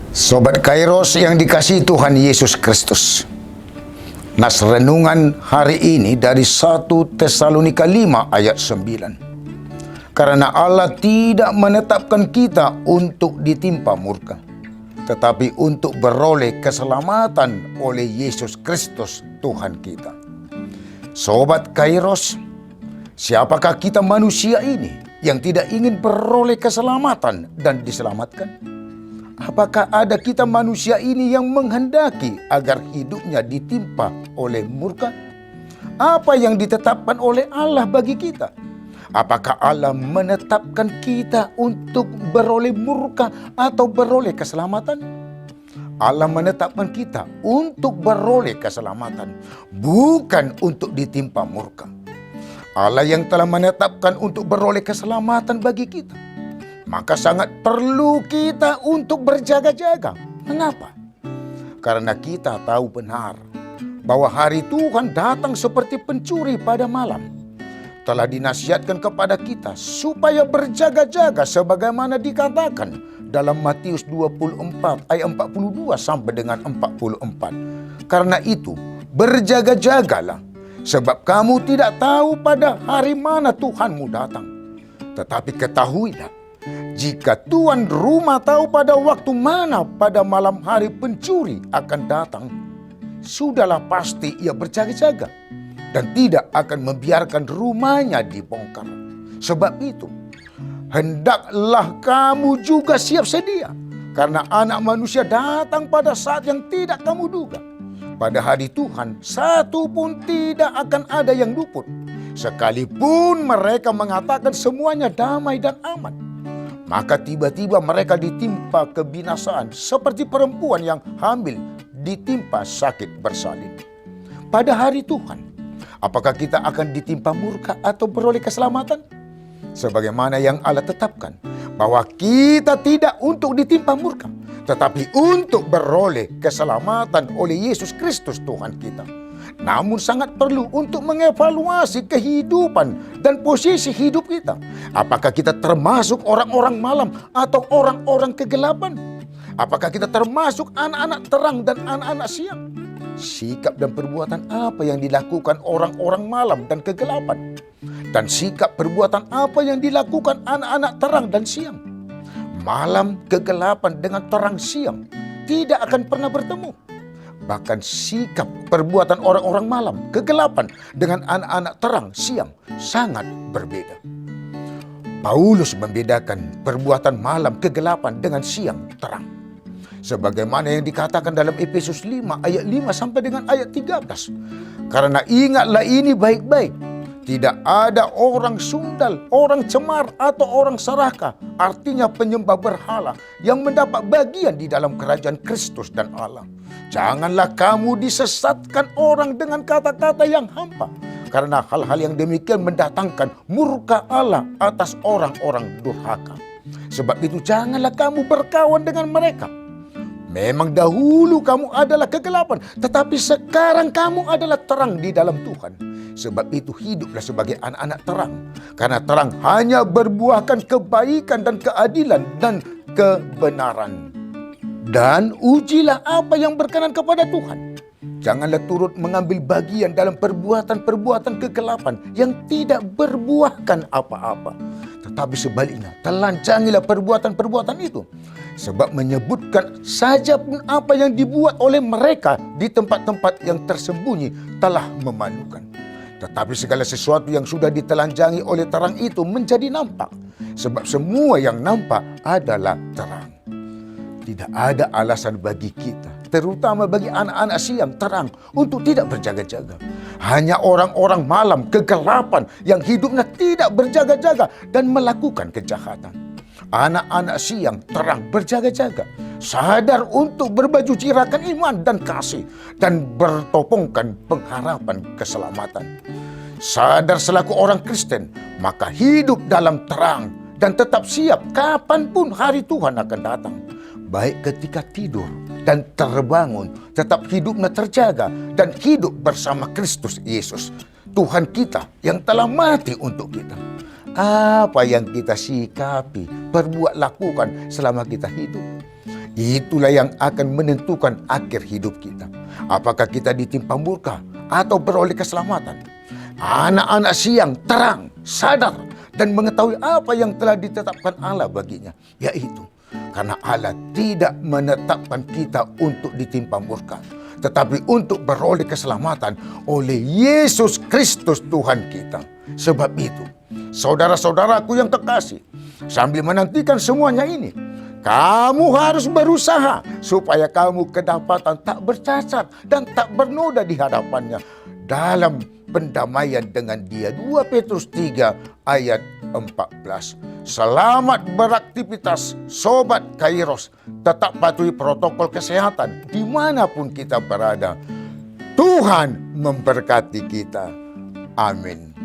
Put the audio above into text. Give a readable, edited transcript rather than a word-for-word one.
Sobat Kairos yang dikasihi Tuhan Yesus Kristus. Nas renungan hari ini dari 1 Tesalonika 5 ayat 9. Karena Allah tidak menetapkan kita untuk ditimpa murka, tetapi untuk beroleh keselamatan oleh Yesus Kristus Tuhan kita. Sobat Kairos, siapakah kita manusia ini yang tidak ingin beroleh keselamatan dan diselamatkan? Apakah ada kita manusia ini yang menghendaki agar hidupnya ditimpa oleh murka? Apa yang ditetapkan oleh Allah bagi kita? Apakah Allah menetapkan kita untuk beroleh murka atau beroleh keselamatan? Allah menetapkan kita untuk beroleh keselamatan, bukan untuk ditimpa murka. Allah yang telah menetapkan untuk beroleh keselamatan bagi kita, maka sangat perlu kita untuk berjaga-jaga. Mengapa? Karena kita tahu benar bahwa hari Tuhan datang seperti pencuri pada malam. Telah dinasihatkan kepada kita supaya berjaga-jaga sebagaimana dikatakan dalam Matius 24 ayat 42 sampai dengan 44. Karena itu, berjaga-jagalah, sebab kamu tidak tahu pada hari mana Tuhanmu datang. Tetapi ketahuilah, jika tuan rumah tahu pada waktu mana pada malam hari pencuri akan datang, sudahlah pasti ia berjaga-jaga dan tidak akan membiarkan rumahnya dibongkar. Sebab itu, hendaklah kamu juga siap sedia, karena Anak Manusia datang pada saat yang tidak kamu duga. Pada hari Tuhan, satu pun tidak akan ada yang luput, sekalipun mereka mengatakan semuanya damai dan aman. Maka tiba-tiba mereka ditimpa kebinasaan seperti perempuan yang hamil ditimpa sakit bersalin. Pada hari Tuhan, apakah kita akan ditimpa murka atau beroleh keselamatan? Sebagaimana yang Allah tetapkan, bahwa kita tidak untuk ditimpa murka, tetapi untuk beroleh keselamatan oleh Yesus Kristus Tuhan kita. Namun sangat perlu untuk mengevaluasi kehidupan dan posisi hidup kita. Apakah kita termasuk orang-orang malam atau orang-orang kegelapan? Apakah kita termasuk anak-anak terang dan anak-anak siang? Sikap dan perbuatan apa yang dilakukan orang-orang malam dan kegelapan? Dan sikap perbuatan apa yang dilakukan anak-anak terang dan siang? Malam, kegelapan dengan terang siang tidak akan pernah bertemu. Bahkan sikap perbuatan orang-orang malam, kegelapan dengan anak-anak terang siang sangat berbeda. Paulus membedakan perbuatan malam, kegelapan dengan siang, terang. Sebagaimana yang dikatakan dalam Efesus 5 ayat 5 sampai dengan ayat 13. Karena ingatlah ini baik-baik, tidak ada orang sundal, orang cemar atau orang serakah, artinya penyembah berhala, yang mendapat bagian di dalam kerajaan Kristus dan Allah. Janganlah kamu disesatkan orang dengan kata-kata yang hampa, karena hal-hal yang demikian mendatangkan murka Allah atas orang-orang durhaka. Sebab itu janganlah kamu berkawan dengan mereka. Memang dahulu kamu adalah kegelapan, tetapi sekarang kamu adalah terang di dalam Tuhan. Sebab itu hiduplah sebagai anak-anak terang, karena terang hanya berbuahkan kebaikan dan keadilan dan kebenaran. Dan ujilah apa yang berkenan kepada Tuhan. Janganlah turut mengambil bagian dalam perbuatan-perbuatan kegelapan yang tidak berbuahkan apa-apa. Tetapi sebaliknya, telanjangilah perbuatan-perbuatan itu. Sebab menyebutkan saja pun apa yang dibuat oleh mereka di tempat-tempat yang tersembunyi telah memalukan. Tetapi segala sesuatu yang sudah ditelanjangi oleh terang itu menjadi nampak. Sebab semua yang nampak adalah terang. Tidak ada alasan bagi kita, terutama bagi anak-anak siang terang, untuk tidak berjaga-jaga. Hanya orang-orang malam, kegelapan, yang hidupnya tidak berjaga-jaga dan melakukan kejahatan. Anak-anak siang terang berjaga-jaga, sadar untuk berbaju jirakan iman dan kasih, dan bertopongkan pengharapan keselamatan. Sadar selaku orang Kristen, maka hidup dalam terang dan tetap siap kapanpun hari Tuhan akan datang. Baik ketika tidur dan terbangun, tetap hidupnya terjaga dan hidup bersama Kristus Yesus, Tuhan kita yang telah mati untuk kita. Apa yang kita sikapi, perbuat, lakukan selama kita hidup? Itulah yang akan menentukan akhir hidup kita. Apakah kita ditimpa murka atau beroleh keselamatan? Anak-anak siang terang, sadar, dan mengetahui apa yang telah ditetapkan Allah baginya. Yaitu, karena Allah tidak menetapkan kita untuk ditimpa murka, tetapi untuk beroleh keselamatan oleh Yesus Kristus Tuhan kita. Sebab itu, saudara-saudaraku yang terkasih, sambil menantikan semuanya ini, kamu harus berusaha supaya kamu kedapatan tak bercacat dan tak bernoda di hadapannya dalam pendamaian dengan Dia. 2 Petrus 3 ayat 14. Selamat beraktivitas Sobat Kairos. Tetap patuhi protokol kesehatan dimanapun kita berada. Tuhan memberkati kita. Amin.